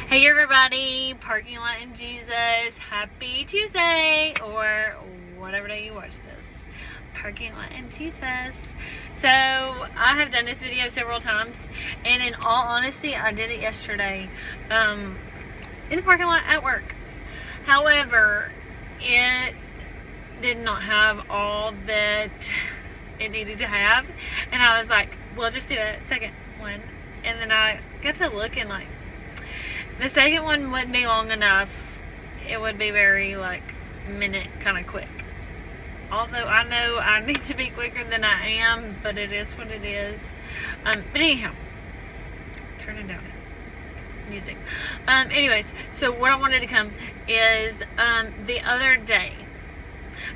Hey everybody, Parking Lot and Jesus, happy Tuesday, or whatever day you watch this. Parking Lot and Jesus. So, I have done this video several times, and in all honesty, I did it yesterday, in the parking lot at work. However, it did not have all that it needed to have, and I was like, well, just do a second one. And then I got to looking like, the second one wouldn't be long enough. It would be very, minute kind of quick. Although I know I need to be quicker than I am, but it is what it is. But anyhow, turn it down. Music. Anyways, so what I wanted to come is, the other day,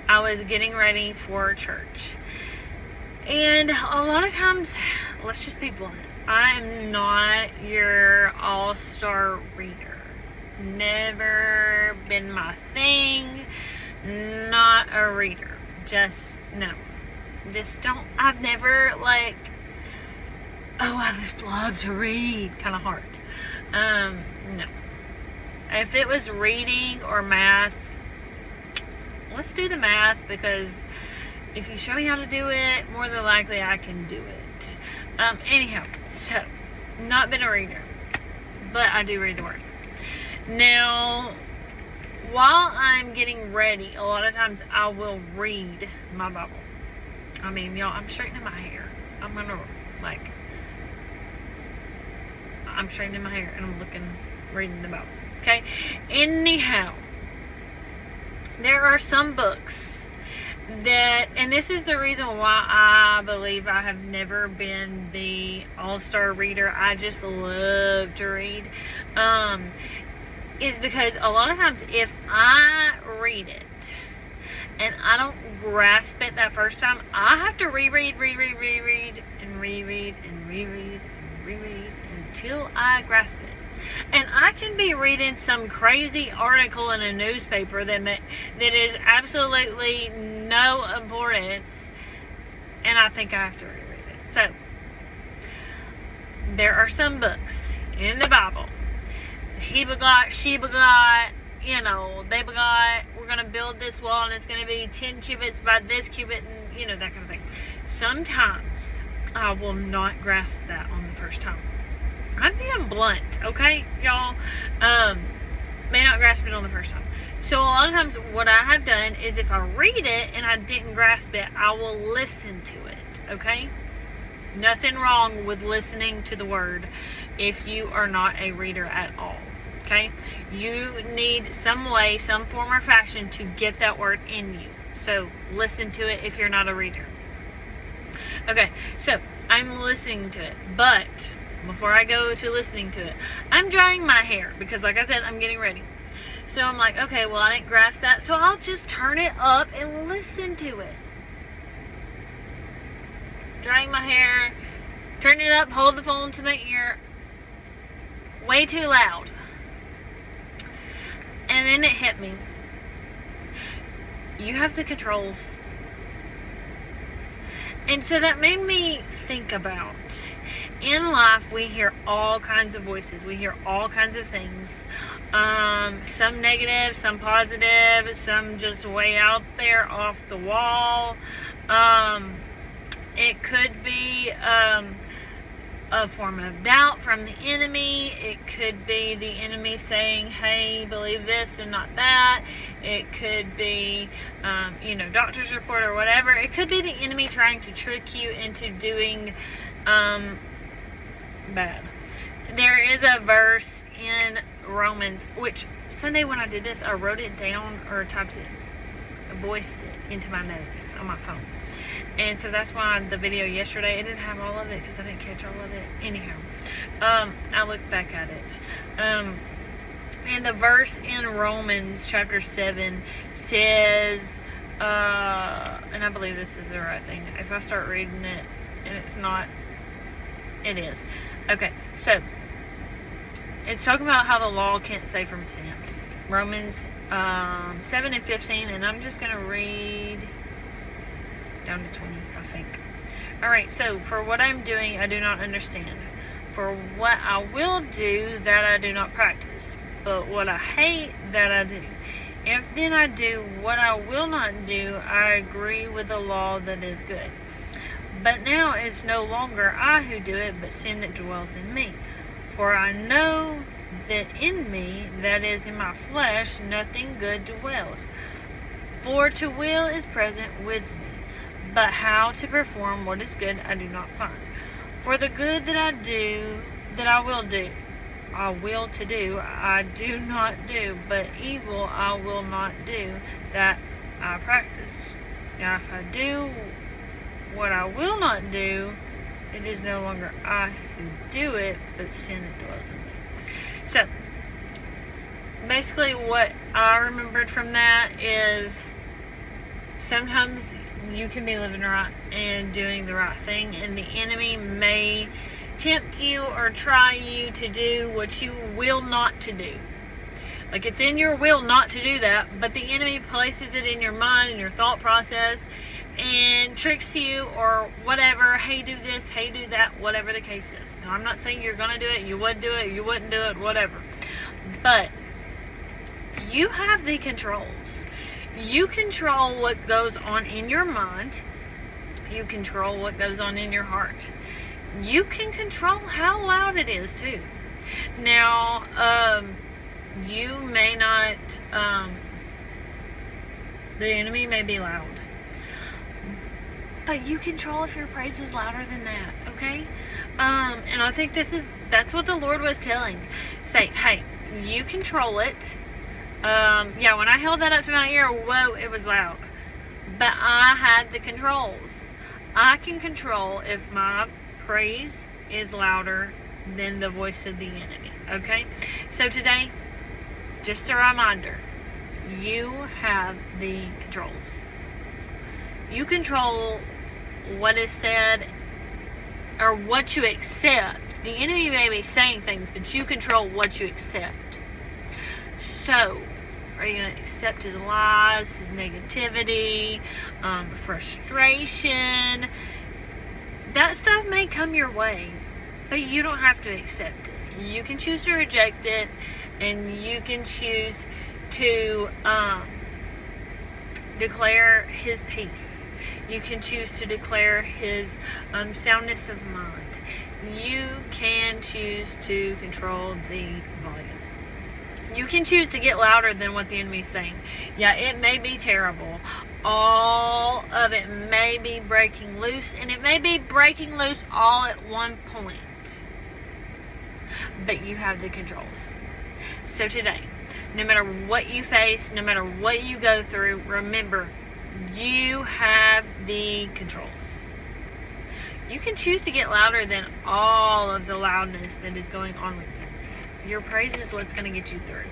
I was getting ready for church. And a lot of times, let's just be blunt, I am not your all-star reader. Never been my thing. Not a reader. Just, no. I've never, I just love to read kind of heart. No. If it was reading or math, let's do the math, because if you show me how to do it, more than likely I can do it. Anyhow, so, not been a reader, but I do read the Word. Now, while I'm getting ready, a lot of times I will read my Bible. I mean, y'all, I'm straightening my hair. I'm straightening my hair and I'm reading the Bible. Okay? Anyhow, there are some books and this is the reason why I believe I have never been the all-star reader. I just love to read. Is because a lot of times if I read it and I don't grasp it that first time, I have to reread until I grasp it. And I can be reading some crazy article in a newspaper that is absolutely no importance, and I think I have to reread it. So, there are some books in the Bible. He begot, she begot, they begot, we're going to build this wall and it's going to be 10 cubits by this cubit, and, that kind of thing. Sometimes I will not grasp that on the first time. I'm being blunt, okay, y'all? May not grasp it on the first time. So a lot of times what I have done is if I read it and I didn't grasp it, I will listen to it, okay? Nothing wrong with listening to the Word if you are not a reader at all, okay? You need some way, some form or fashion to get that Word in you. So listen to it if you're not a reader. Okay, so I'm listening to it, but before I go to listening to it, I'm drying my hair because, like I said, I'm getting ready. So I'm like, okay, well, I didn't grasp that, so I'll just turn it up and listen to it. Drying my hair, turn it up, hold the phone to my ear, way too loud. And then it hit me. You have the controls. And so that made me think about, in life we hear all kinds of voices, we hear all kinds of things, some negative, some positive, some just way out there off the wall. It could be a form of doubt from the enemy. It could be the enemy saying, hey, believe this and not that. It could be, doctor's report or whatever. It could be the enemy trying to trick you into doing bad. There is a verse in Romans, which Sunday when I did this, I wrote it down or typed it, voiced it into my notes on my phone. And so that's why the video yesterday, it didn't have all of it because I didn't catch all of it. Anyhow, I looked back at it. And the verse in Romans chapter 7 says, and I believe this is the right thing. If I start reading it and it's not, it is. Okay, so it's talking about how the law can't save from sin. Romans 7 and 15, and I'm just going to read down to 20, I think. Alright, so for what I'm doing, I do not understand. For what I will do, that I do not practice, but what I hate, that I do. If then I do what I will not do, I agree with the law that is good. But now it's no longer I who do it, but sin that dwells in me. For I know that in me, that is in my flesh, nothing good dwells. For to will is present with me, but how to perform what is good I do not find. For the good that I will to do, I do not do, but evil I will not do, that I practice. Now if I do what I will not do, it is no longer I who do it, but sin that dwells in me. So, basically what I remembered from that is sometimes you can be living right and doing the right thing, and the enemy may tempt you or try you to do what you will not to do. Like, it's in your will not to do that, but the enemy places it in your mind and your thought process and tricks you or whatever. Hey, do this, hey, do that, whatever the case is. Now, I'm not saying you're going to do it, you would do it, you wouldn't do it, whatever. But you have the controls. You control what goes on in your mind. You control what goes on in your heart. You can control how loud it is too. Now, you may not, the enemy may be loud, but you control if your praise is louder than that, okay? And I think that's what the Lord was telling. Say, hey, you control it. Yeah, when I held that up to my ear, whoa, it was loud. But I had the controls. I can control if my praise is louder than the voice of the enemy, okay? So today, just a reminder, you have the controls. You control what is said or what you accept. The enemy may be saying things, but you control what you accept. So, are you going to accept his lies, his negativity, frustration? That stuff may come your way, but you don't have to accept it. You can choose to reject it, and you can choose to declare his peace. You can choose to declare his soundness of mind. You can choose to control the volume. You can choose to get louder than what the enemy is saying. Yeah, it may be terrible. All of it may be breaking loose, and it may be breaking loose all at one point. But you have the controls. So today, no matter what you face, no matter what you go through, remember, you have the controls. You can choose to get louder than all of the loudness that is going on with you. Your praise is what's going to get you through.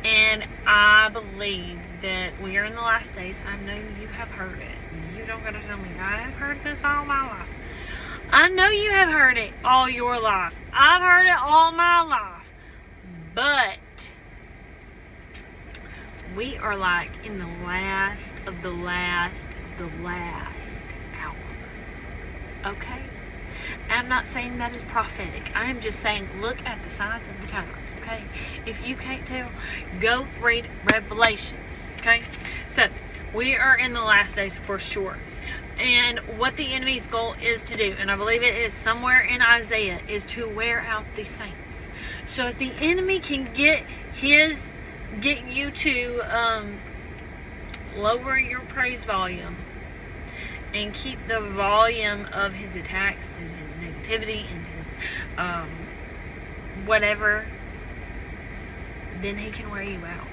And I believe that we are in the last days. I know you have heard it. You don't got to tell me. I have heard this all my life. I know you have heard it all your life. I've heard it all my life. But we are like in the last of the last of the last hour. Okay? I'm not saying that is prophetic. I am just saying, look at the signs of the times, okay? If you can't tell, go read Revelations, okay? So, we are in the last days for sure. And what the enemy's goal is to do, and I believe it is somewhere in Isaiah, is to wear out the saints. So, if the enemy can get you to lower your praise volume, and keep the volume of his attacks and his negativity and his whatever, then he can wear you out.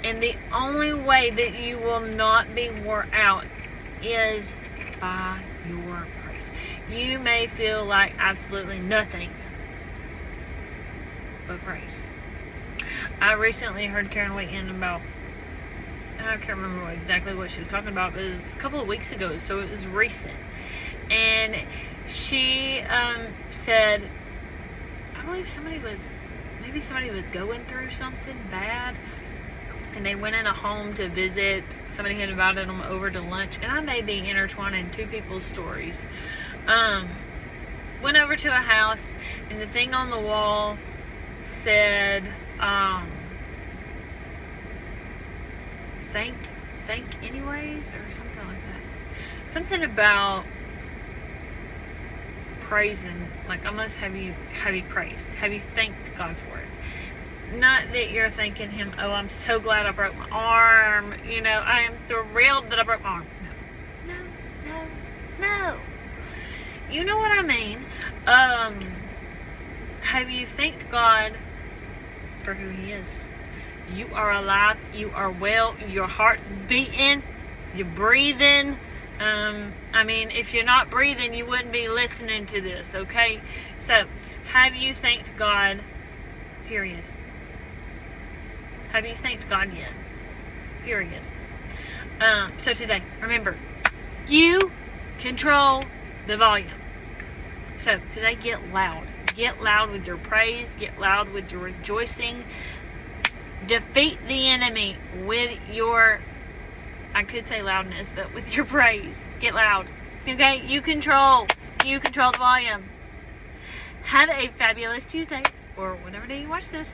And the only way that you will not be wore out is by your praise. You may feel like absolutely nothing but praise. I recently heard Karen Wheaton about, I can't remember exactly what she was talking about, but it was a couple of weeks ago, so it was recent. And she said, I believe maybe somebody was going through something bad, and they went in a home to visit. Somebody had invited them over to lunch, and I may be intertwining two people's stories. went over to a house, and the thing on the wall said, thank anyways, or something like that. Something about praising, like, almost have you praised? Have you thanked God for it? Not that you're thanking Him, oh, I'm so glad I broke my arm, you know, I am thrilled that I broke my arm. No. You know what I mean? Have you thanked God for who He is? You are alive, you are well, your heart's beating, you're breathing. I mean, if you're not breathing, you wouldn't be listening to this, okay? So, have you thanked God, period? Have you thanked God yet? Period. So today, remember, you control the volume. So today, get loud. Get loud with your praise. Get loud with your rejoicing. Defeat the enemy with your, I could say loudness, but with your praise. Get loud. Okay? You control the volume. Have a fabulous Tuesday, or whatever day you watch this.